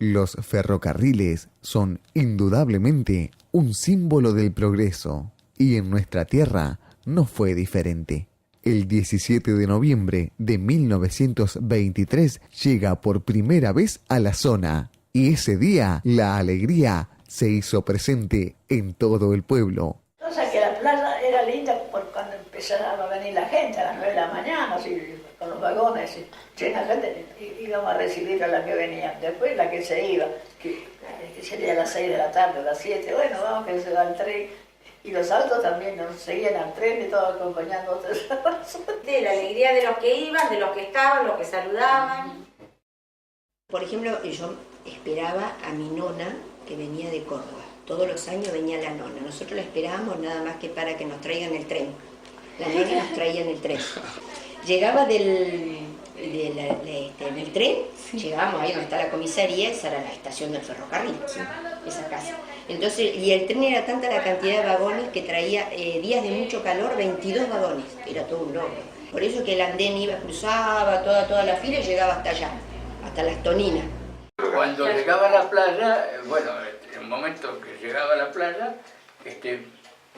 Los ferrocarriles son indudablemente un símbolo del progreso, y en nuestra tierra no fue diferente. El 17 de noviembre de 1923 llega por primera vez a la zona, y ese día la alegría se hizo presente en todo el pueblo. Cosa que la plaza era linda por cuando empezaba a venir la gente a las 9 de la mañana, así, con los vagones, llena de gente, íbamos a recibir a la que venía. Después la que se iba, que sería a las 6 de la tarde, a las 7, bueno, vamos que se va el tren. Y los autos también nos seguían al tren y todos acompañando otras. De la alegría de los que iban, de los que estaban, los que saludaban. Por ejemplo, yo esperaba a mi nona que venía de Córdoba. Todos los años venía la nona. Nosotros la esperábamos nada más que para que nos traigan el tren. La nona nos traía en el tren. Llegaba en el tren, llegábamos ahí donde está la comisaría, esa era la estación del ferrocarril, ¿sí? Esa casa. Entonces, y el tren era tanta la cantidad de vagones que traía días de mucho calor, 22 vagones, era todo un logro. Por eso que el andén cruzaba toda la fila y llegaba hasta allá, hasta las Toninas. Cuando llegaba a la playa, bueno, en el momento que llegaba a la playa,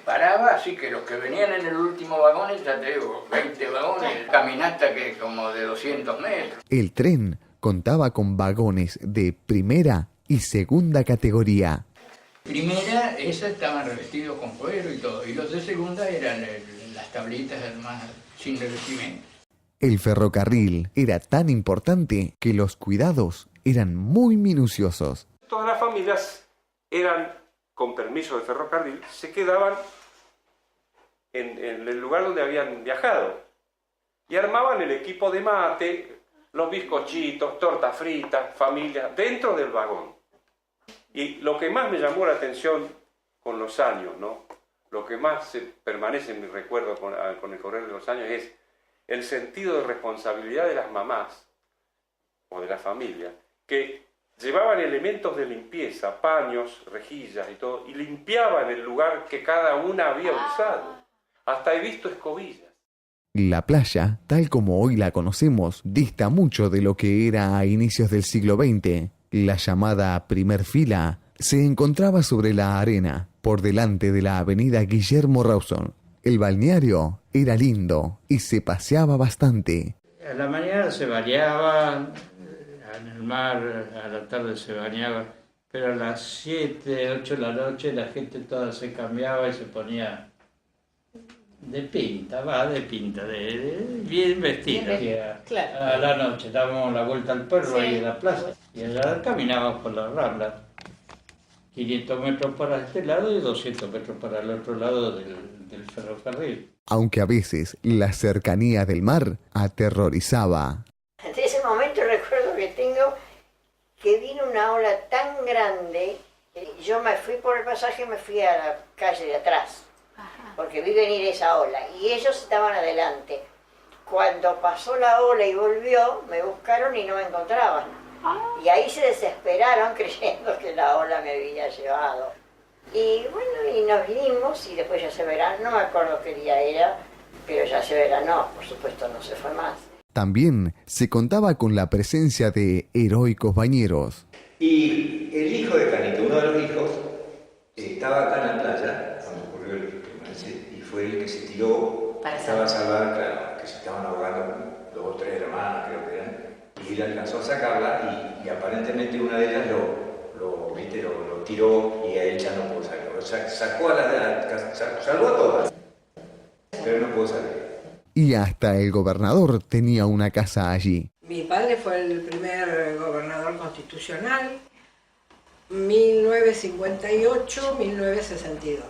paraba, así que los que venían en el último vagón, ya te digo, 20 vagones, caminata que como de 200 metros. El tren contaba con vagones de primera y segunda categoría. Primera, esas estaban revestidos con cuero y todo, y los de segunda eran las tablitas más sin revestimiento. El ferrocarril era tan importante que los cuidados eran muy minuciosos. Todas las familias eran, con permiso del ferrocarril, se quedaban en el lugar donde habían viajado y armaban el equipo de mate, los bizcochitos, tortas fritas, familia, dentro del vagón. Y lo que más me llamó la atención con los años, ¿no? Lo que más permanece en mi recuerdo con el correr de los años es el sentido de responsabilidad de las mamás o de la familia, que llevaban elementos de limpieza, paños, rejillas y todo, y limpiaban el lugar que cada una había usado. Hasta he visto escobillas. La playa, tal como hoy la conocemos, dista mucho de lo que era a inicios del siglo XX. La llamada primer fila se encontraba sobre la arena, por delante de la avenida Guillermo Rawson. El balneario era lindo y se paseaba bastante. A la mañana se bañaba, en el mar, a la tarde se bañaba, pero a las 7, 8 de la noche la gente toda se cambiaba y se ponía de pinta, bien vestida. Claro. A la noche dábamos la vuelta al perro ahí en la plaza y allá caminábamos por la Rambla. 500 metros para este lado y 200 metros para el otro lado del ferrocarril. Aunque a veces la cercanía del mar aterrorizaba. De ese momento recuerdo que tengo que vino una ola tan grande que yo me fui por el pasaje, me fui a la calle de atrás, porque vi venir esa ola y ellos estaban adelante. Cuando pasó la ola y volvió, me buscaron y no me encontraban. Y ahí se desesperaron creyendo que la ola me había llevado. Y bueno, y nos vinimos y después ya se verán, no me acuerdo qué día era, pero ya se veranó, por supuesto no se fue más. También se contaba con la presencia de heroicos bañeros. Y el hijo de Canito, uno de los hijos, estaba acá en la playa cuando ocurrió el y fue el que se tiró, estaba a salvar, claro, que se estaban ahogando 2 o 3 hermanas, creo que eran, y él alcanzó a sacarla y aparentemente una de ellas lo tiró y a él ya no pudo sacarlo. Sacó salvó a todas, pero no pudo salir. Y hasta el gobernador tenía una casa allí. Mi padre fue el primer gobernador constitucional, 1958-1962,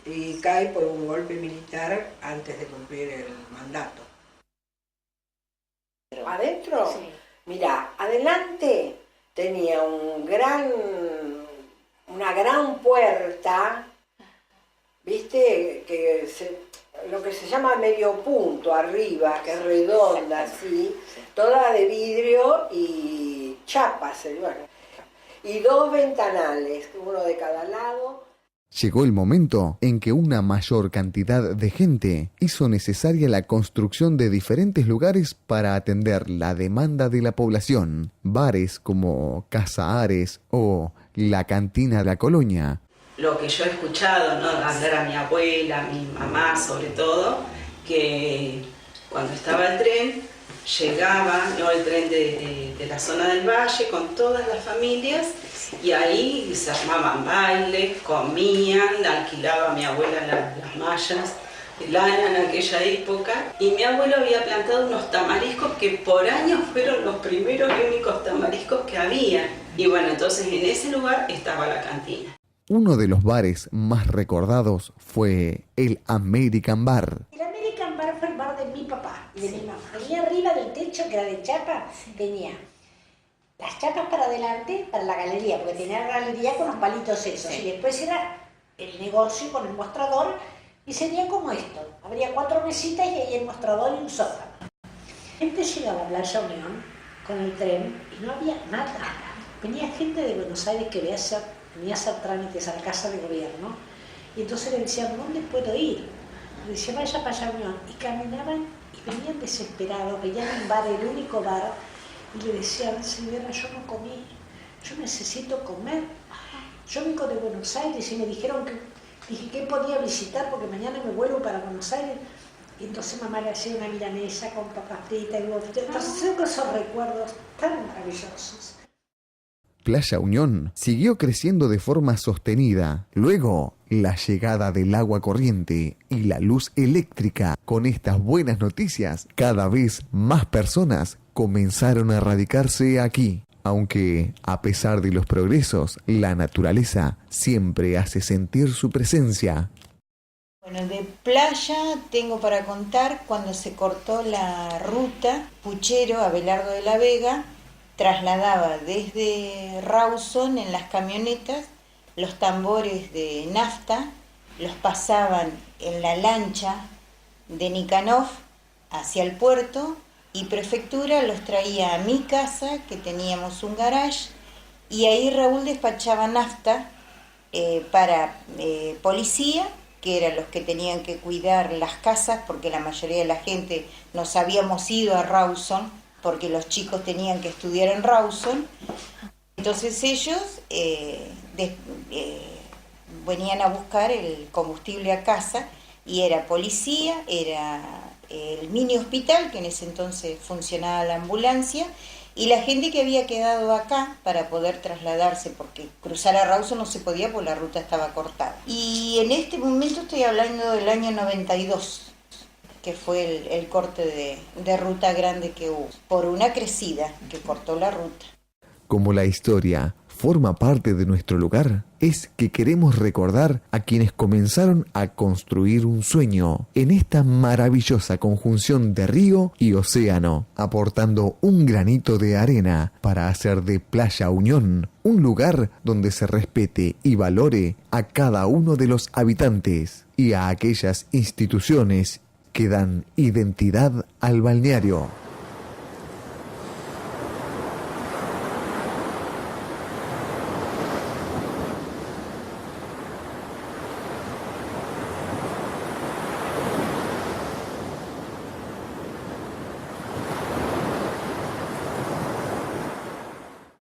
y cae por un golpe militar antes de cumplir el mandato. ¿Adentro? Sí. Mirá, adelante tenía una gran puerta, ¿viste? Lo que se llama medio punto arriba, que es redonda, así, toda de vidrio y chapas, bueno. Y 2 ventanales, uno de cada lado. Llegó el momento en que una mayor cantidad de gente hizo necesaria la construcción de diferentes lugares para atender la demanda de la población. Bares como Casa Ares o la Cantina de la Colonia. Lo que yo he escuchado, ¿no?, hablar a mi abuela, a mi mamá sobre todo, que cuando estaba el tren, llegaba, ¿no?, el tren de la zona del valle con todas las familias, y ahí se armaban bailes, comían, alquilaba a mi abuela las mallas de lana en aquella época, y mi abuelo había plantado unos tamariscos que por años fueron los primeros y únicos tamariscos que había. Y bueno, entonces en ese lugar estaba la cantina. Uno de los bares más recordados fue el American Bar. El American Bar fue el bar de mi papá y de mi mamá. Allí arriba del techo, que era de chapa, tenía las chapas para adelante, para la galería, porque tenía la galería con los palitos esos. Y después era el negocio con el mostrador, y sería como esto. Habría 4 mesitas y ahí el mostrador y un sótano. Gente llegaba a Playa Unión con el tren y no había nada. Venía gente de Buenos Aires que venía a hacer trámites a la Casa de Gobierno, y entonces le decían, ¿dónde puedo ir? Le decía, vaya para Playa Unión. Y caminaban y venían desesperados, veían un bar, el único bar, y le decían, señora, yo no comí, yo necesito comer. Yo vengo de Buenos Aires y me dijeron que podía visitar porque mañana me vuelvo para Buenos Aires. Y entonces mamá le hacía una milanesa con papas fritas y huevos. Entonces tengo esos recuerdos tan maravillosos. Playa Unión siguió creciendo de forma sostenida. Luego, la llegada del agua corriente y la luz eléctrica. Con estas buenas noticias, cada vez más personas comenzaron a radicarse aquí. Aunque, a pesar de los progresos, la naturaleza siempre hace sentir su presencia. Bueno, de Playa tengo para contar cuando se cortó la ruta Puchero a Abelardo de la Vega. Trasladaba desde Rawson en las camionetas los tambores de nafta, los pasaban en la lancha de Nikanov hacia el puerto, y Prefectura los traía a mi casa, que teníamos un garage, y ahí Raúl despachaba nafta para policía, que eran los que tenían que cuidar las casas, porque la mayoría de la gente nos habíamos ido a Rawson, porque los chicos tenían que estudiar en Rawson. Entonces ellos venían a buscar el combustible a casa, y era policía, era el mini hospital, que en ese entonces funcionaba la ambulancia, y la gente que había quedado acá para poder trasladarse, porque cruzar a Rawson no se podía porque la ruta estaba cortada. Y en este momento estoy hablando del año 92, que fue el corte de ruta grande que hubo, por una crecida que cortó la ruta. Como la historia forma parte de nuestro lugar, es que queremos recordar a quienes comenzaron a construir un sueño en esta maravillosa conjunción de río y océano, aportando un granito de arena para hacer de Playa Unión un lugar donde se respete y valore a cada uno de los habitantes y a aquellas instituciones que dan identidad al balneario.